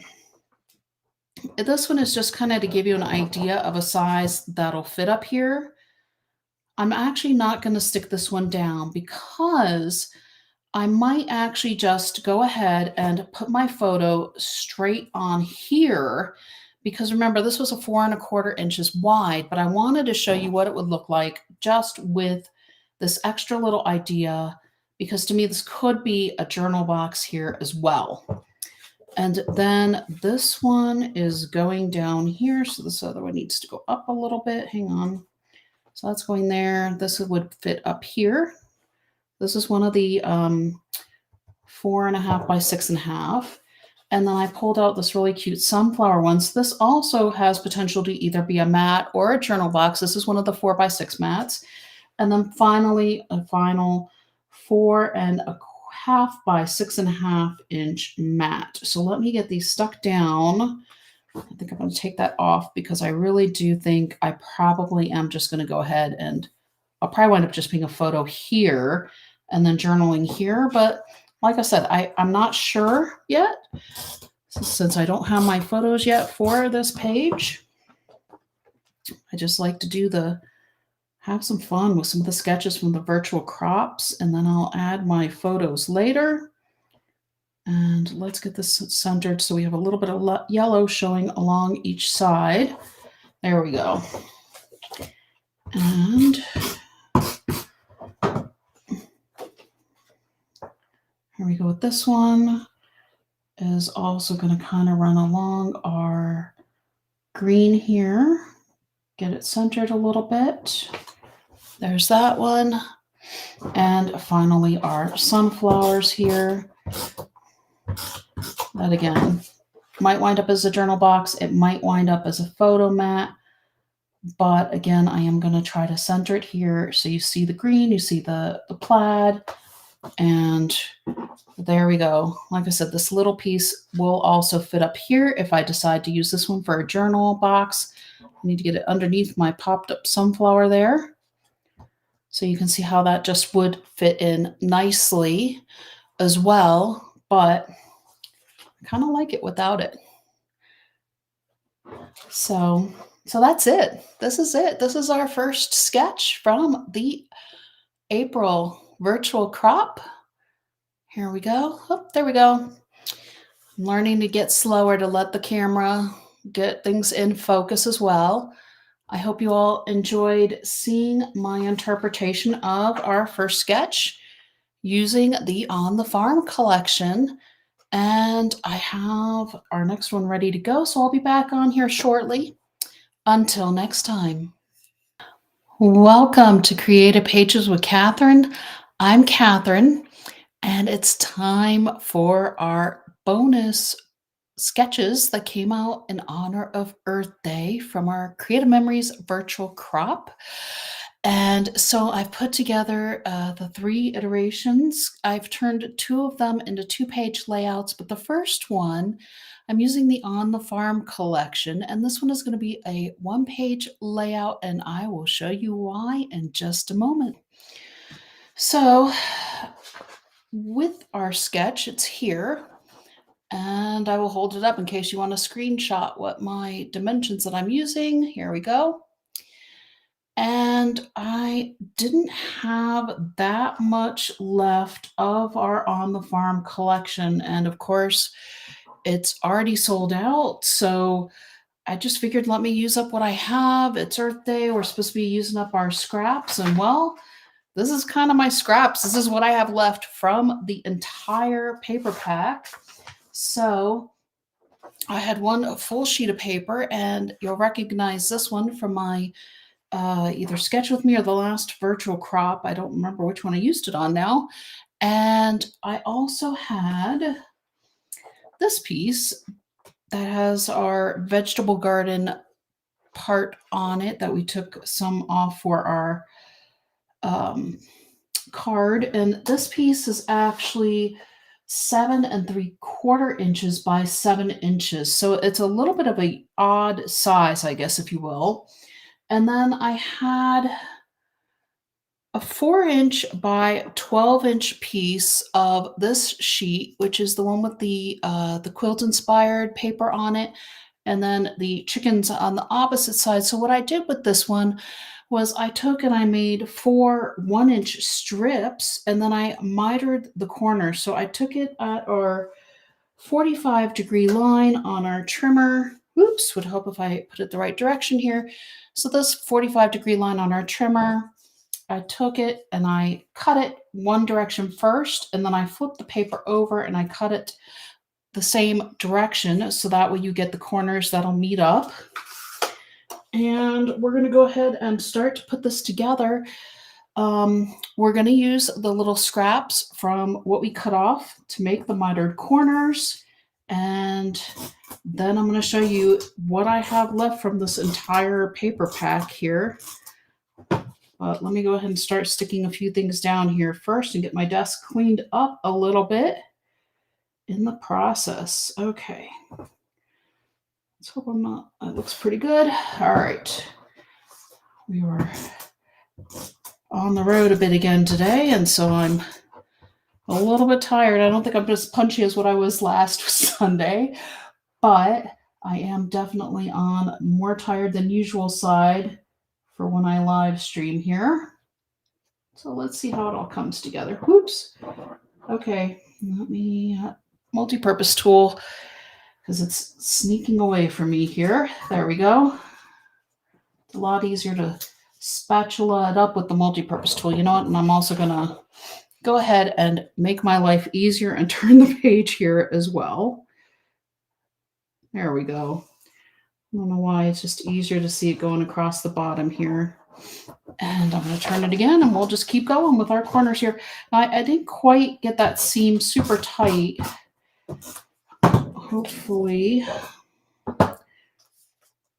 this one is just kind of to give you an idea of a size that'll fit up here. I'm actually not going to stick this one down, because I might actually just go ahead and put my photo straight on here, because remember, this was a 4 1/4 inches wide, but I wanted to show you what it would look like just with this extra little idea, because to me, this could be a journal box here as well. And then this one is going down here, so this other one needs to go up a little bit. Hang on. So that's going there. This would fit up here. This is one of the 4.5 by 6.5. And then I pulled out this really cute sunflower one. So this also has potential to either be a mat or a journal box. This is one of the 4 by 6 mats. And then finally, a final 4 1/2 half by 6.5 inch mat. So let me get these stuck down. I think I'm going to take that off because I really do think I probably am just going to go ahead and I'll probably wind up just being a photo here and then journaling here. But like I said, I'm not sure yet since I don't have my photos yet for this page. I just like to have some fun with some of the sketches from the virtual crops, and then I'll add my photos later. And let's get this centered so we have a little bit of yellow showing along each side. There we go. And here we go with this one. Is also going to kind of run along our green here. Get it centered a little bit. There's that one. And finally our sunflowers here. That again might wind up as a journal box. It might wind up as a photo mat. But again, I am going to try to center it here. So you see the green, you see the plaid, and there we go. Like I said, this little piece will also fit up here if I decide to use this one for a journal box. I need to get it underneath my popped up sunflower there. So you can see how that just would fit in nicely as well, but I kind of like it without it. So that's it. This is it. This is our first sketch from the April virtual crop. Here we go. Oh, there we go. I'm learning to get slower to let the camera get things in focus as well. I hope you all enjoyed seeing my interpretation of our first sketch using the On the Farm collection. And I have our next one ready to go, so I'll be back on here shortly. Until next time. Welcome to Creative Pages with Catherine. I'm Catherine, and it's time for our bonus sketches that came out in honor of Earth Day from our Creative Memories virtual crop. And so I've put together the 3 iterations. I've turned 2 of them into 2-page layouts, but the first one, I'm using the On the Farm collection, and this one is going to be a 1-page layout, and I will show you why in just a moment. So with our sketch, it's here. And I will hold it up in case you want to screenshot what my dimensions that I'm using. Here we go. And I didn't have that much left of our On the Farm collection. And of course, it's already sold out. So I just figured let me use up what I have. It's Earth Day. We're supposed to be using up our scraps. And well, this is kind of my scraps. This is what I have left from the entire paper pack. So I had one full sheet of paper, and you'll recognize this one from my either Sketch With Me or the last virtual crop. I don't remember which one I used it on now. And I also had this piece that has our vegetable garden part on it that we took some off for our card. And this piece is actually 7 3/4 inches by 7 inches. So it's a little bit of an odd size, I guess, if you will. And then I had a 4-inch by 12-inch piece of this sheet, which is the one with the quilt inspired paper on it, and then the chickens on the opposite side. So what I did with this one was I took and I made 4 1-inch strips, and then I mitered the corners. So I took it at our 45-degree line on our trimmer. Oops, would hope if I put it the right direction here. So this 45-degree line on our trimmer, I took it and I cut it one direction first, and then I flipped the paper over and I cut it the same direction, so that way you get the corners that'll meet up. And we're going to go ahead and start to put this together. We're going to use the little scraps from what we cut off to make the mitered corners. And then I'm going to show you what I have left from this entire paper pack here. But let me go ahead and start sticking a few things down here first and get my desk cleaned up a little bit in the process. Okay. Let's hope I'm not, that looks pretty good. All right. We were on the road a bit again today, and so I'm a little bit tired. I don't think I'm as punchy as what I was last Sunday, but I am definitely on more tired than usual side for when I live stream here. So let's see how it all comes together. Whoops. Okay, let me multi-purpose tool because it's sneaking away from me here. There we go. It's a lot easier to spatula it up with the multi-purpose tool. You know what? And I'm also going to go ahead and make my life easier and turn the page here as well. There we go. I don't know why, it's just easier to see it going across the bottom here. And I'm going to turn it again, and we'll just keep going with our corners here. I didn't quite get that seam super tight. Hopefully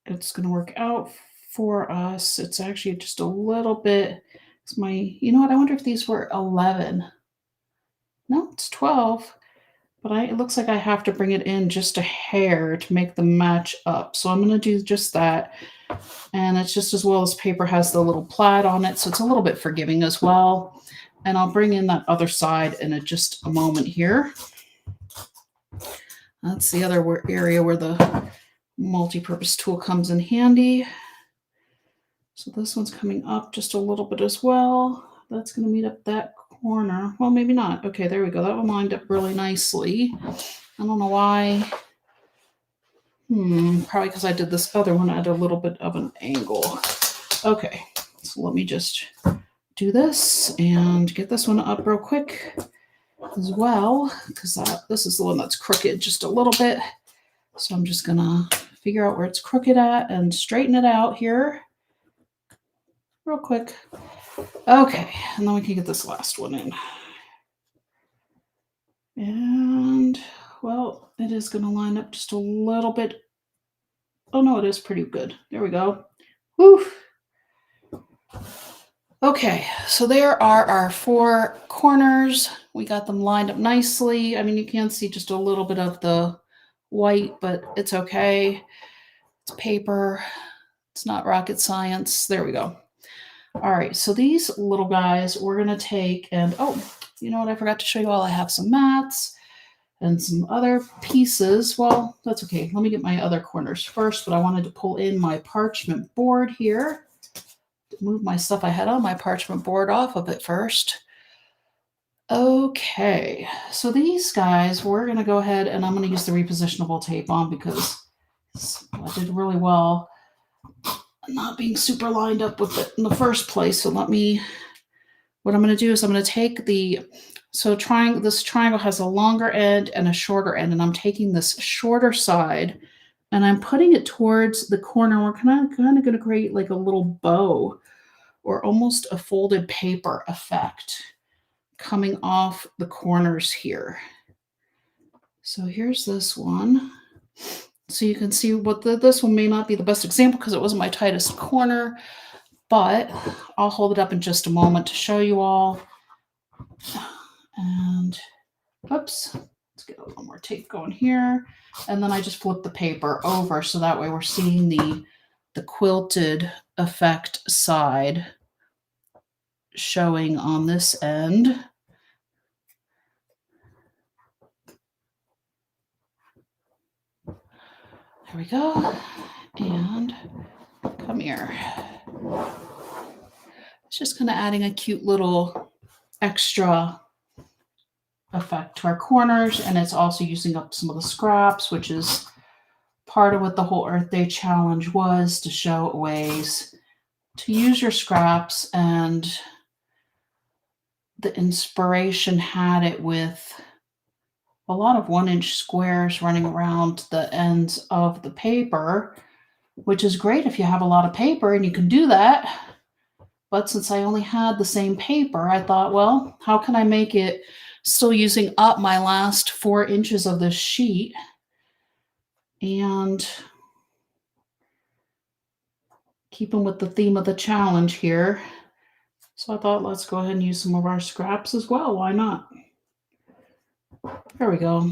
it's going to work out for us. It's actually just a little bit. It's you know what? I wonder if these were 11. No, it's 12. But it looks like I have to bring it in just a hair to make them match up. So I'm going to do just that. And it's just as well as paper has the little plaid on it. So it's a little bit forgiving as well. And I'll bring in that other side in just a moment here. That's the other area where the multi-purpose tool comes in handy. So this one's coming up just a little bit as well. That's going to meet up that corner. Well, maybe not. Okay, there we go. That one lined up really nicely. I don't know why. Probably because I did this other one at a little bit of an angle. Okay, so let me just do this and get this one up real quick as well, because this is the one that's crooked just a little bit. So I'm just gonna figure out where it's crooked at and straighten it out here real quick. Okay, and then we can get this last one in. And, well, it is going to line up just a little bit. Oh, no, it is pretty good. There we go. Woo! Okay, so there are our 4 corners. We got them lined up nicely. I mean, you can see just a little bit of the white, but it's okay. It's paper. It's not rocket science. There we go. All right, so these little guys we're going to take and, oh, you know what? I forgot to show you all. I have some mats and some other pieces. Well, that's okay. Let me get my other corners first, but I wanted to pull in my parchment board here. Move my stuff I had on my parchment board off of it first. Okay, so these guys, we're going to go ahead and I'm going to use the repositionable tape on because I did really well not being super lined up with it in the first place. So what I'm going to do is I'm going to take this triangle has a longer end and a shorter end, and I'm taking this shorter side and I'm putting it towards the corner. We're kind of going to create like a little bow or almost a folded paper effect coming off the corners here. So here's this one. So you can see this one may not be the best example because it wasn't my tightest corner, but I'll hold it up in just a moment to show you all. And oops, let's get a little more tape going here. And then I just flip the paper over so that way we're seeing the quilted effect side showing on this end. There we go. And come here. It's just kind of adding a cute little extra effect to our corners, and it's also using up some of the scraps, which is part of what the whole Earth Day challenge was, to show ways to use your scraps. And the inspiration had it with a lot of 1-inch squares running around the ends of the paper, which is great if you have a lot of paper and you can do that. But since I only had the same paper, I thought, well, how can I make it still using up my last 4 inches of this sheet and keeping with the theme of the challenge here? So I thought let's go ahead and use some of our scraps as well. Why not? There we go.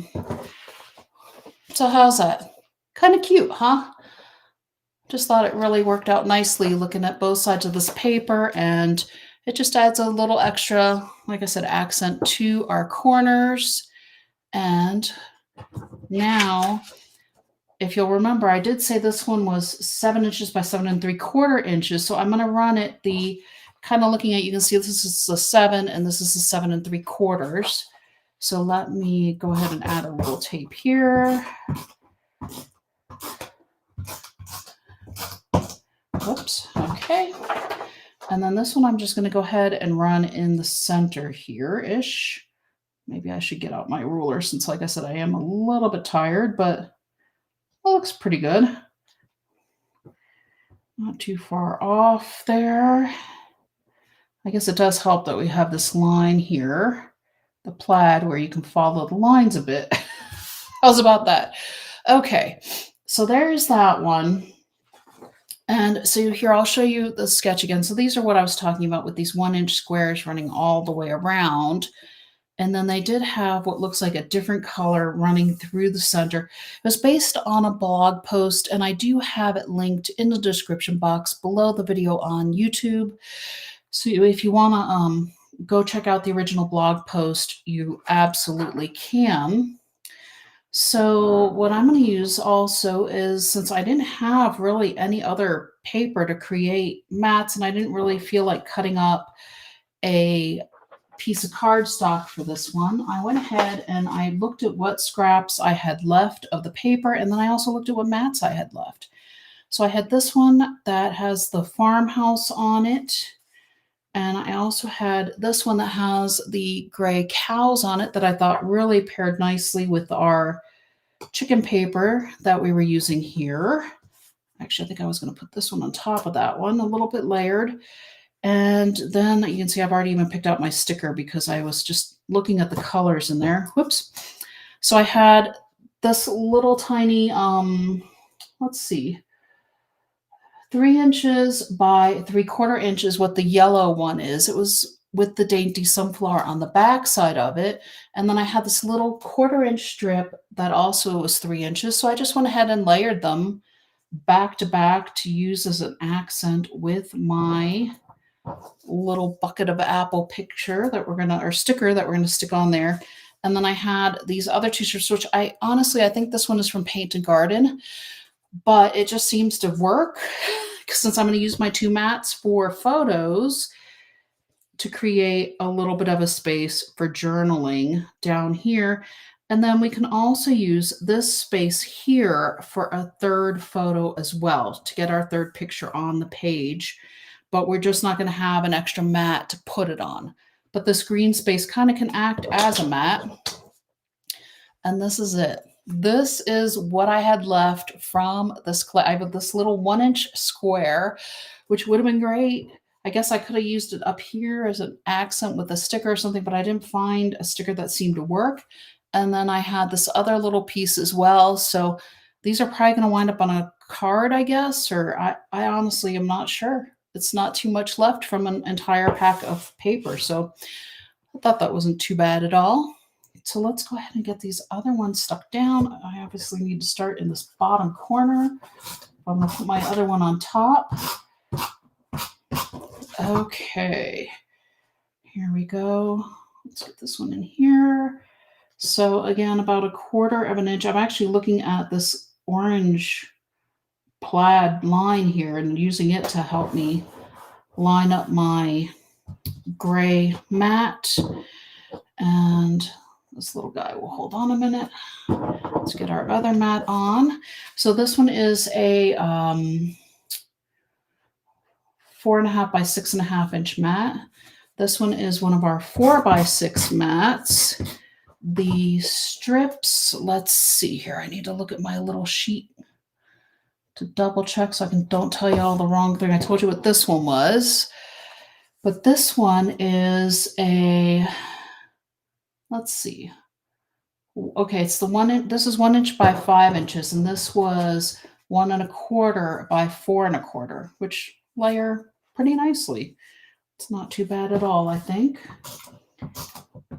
So how's that? Kind of cute, huh? Just thought it really worked out nicely looking at both sides of this paper, and it just adds a little extra, like I said, accent to our corners. And now, if you'll remember, I did say this one was 7 inches by 7 3/4 inches. So I'm going to run it the kind of looking at, you can see this is the 7 and this is the 7 3/4. So let me go ahead and add a little tape here. Whoops. Okay. And then this one, I'm just going to go ahead and run in the center here-ish. Maybe I should get out my ruler since, like I said, I am a little bit tired, but it looks pretty good. Not too far off there. I guess it does help that we have this line here, the plaid, where you can follow the lines a bit. How's about that? Okay, so there's that one. And so here, I'll show you the sketch again. So these are what I was talking about with these 1-inch squares running all the way around. And then they did have what looks like a different color running through the center. It was based on a blog post, and I do have it linked in the description box below the video on YouTube. So if you want to go check out the original blog post, you absolutely can. So what I'm going to use also is, since I didn't have really any other paper to create mats, and I didn't really feel like cutting up a piece of cardstock for this one, I went ahead and I looked at what scraps I had left of the paper, and then I also looked at what mats I had left. So I had this one that has the farmhouse on it, and I also had this one that has the gray cows on it that I thought really paired nicely with our chicken paper that we were using here. Actually, I think I was going to put this one on top of that one, a little bit layered. And then you can see I've already even picked out my sticker because I was just looking at the colors in there. Whoops. So I had this little tiny, let's see, 3 inches by 3/4 inches, what the yellow one is. It was with the dainty sunflower on the back side of it. And then I had this little 1/4 inch strip that also was 3 inches. So I just went ahead and layered them back to back to use as an accent with my little bucket of apple picture that we're gonna, or sticker that we're gonna stick on there. And then I had these other two strips, which I honestly, I think this one is from Paint and Garden, but it just seems to work since I'm going to use my 2 mats for photos to create a little bit of a space for journaling down here. And then we can also use this space here for a 3rd photo as well to get our 3rd picture on the page. But we're just not going to have an extra mat to put it on. But this green space kind of can act as a mat. And this is it. This is what I had left from this. I have this little 1-inch square, which would have been great. I guess I could have used it up here as an accent with a sticker or something, but I didn't find a sticker that seemed to work. And then I had this other little piece as well. So these are probably going to wind up on a card, I guess, or I honestly am not sure. It's not too much left from an entire pack of paper. So I thought that wasn't too bad at all. So let's go ahead and get these other ones stuck down. I obviously need to start in this bottom corner. I'm going to put my other one on top. Okay, here we go. Let's get this one in here. So again, about 1/4 inch. I'm actually looking at this orange plaid line here and using it to help me line up my gray mat. And this little guy will hold on a minute. Let's get our other mat on. So this one is a 4.5 by 6.5 inch mat. This one is one of our 4 by 6 mats. The strips, let's see here. I need to look at my little sheet to double check so I don't tell you all the wrong thing. I told you what this one was, but this one is a, let's see. Okay, it's the this is 1 inch by 5 inches, and this was 1 1/4 by 4 1/4, which layer pretty nicely. It's not too bad at all, I think.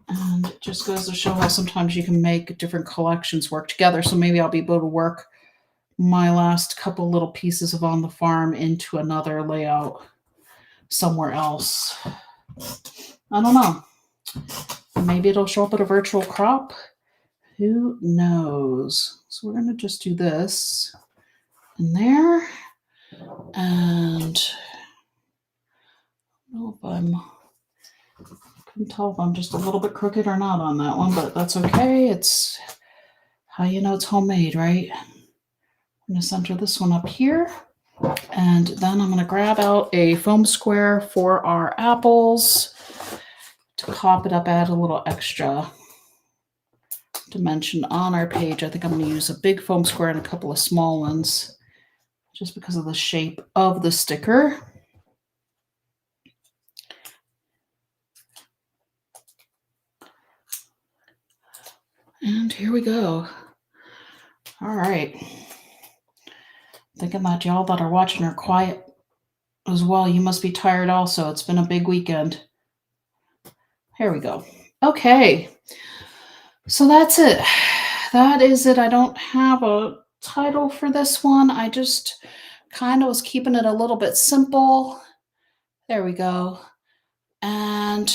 And it just goes to show how sometimes you can make different collections work together. So maybe I'll be able to work my last couple little pieces of On the Farm into another layout somewhere else. I don't know. Maybe it'll show up at a virtual crop. Who knows? So we're going to just do this in there. And I don't know if I can tell if I'm just a little bit crooked or not on that one, but that's okay. It's how you know it's homemade, right? I'm going to center this one up here. And then I'm going to grab out a foam square for our apples to pop it up, add a little extra dimension on our page. I think I'm going to use a big foam square and a couple of small ones just because of the shape of the sticker. And here we go. All right. Thinking that y'all that are watching are quiet as well. You must be tired also. It's been a big weekend. Here we go. Okay. So that's it. That is it. I don't have a title for this one. I just kind of was keeping it a little bit simple. There we go. And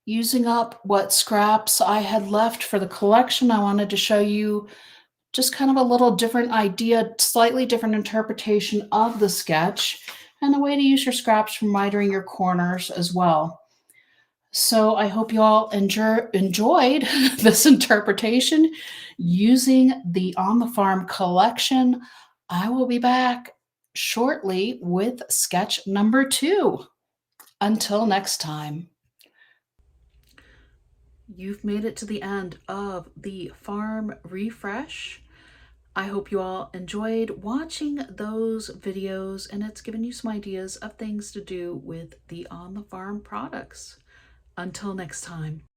using up what scraps I had left for the collection, I wanted to show you just kind of a little different idea, slightly different interpretation of the sketch, and a way to use your scraps for mitering your corners as well. So I hope you all enjoyed this interpretation using the On the Farm collection. I will be back shortly with sketch number 2. Until next time. You've made it to the end of the farm refresh. I hope you all enjoyed watching those videos, and it's given you some ideas of things to do with the On the Farm products. Until next time.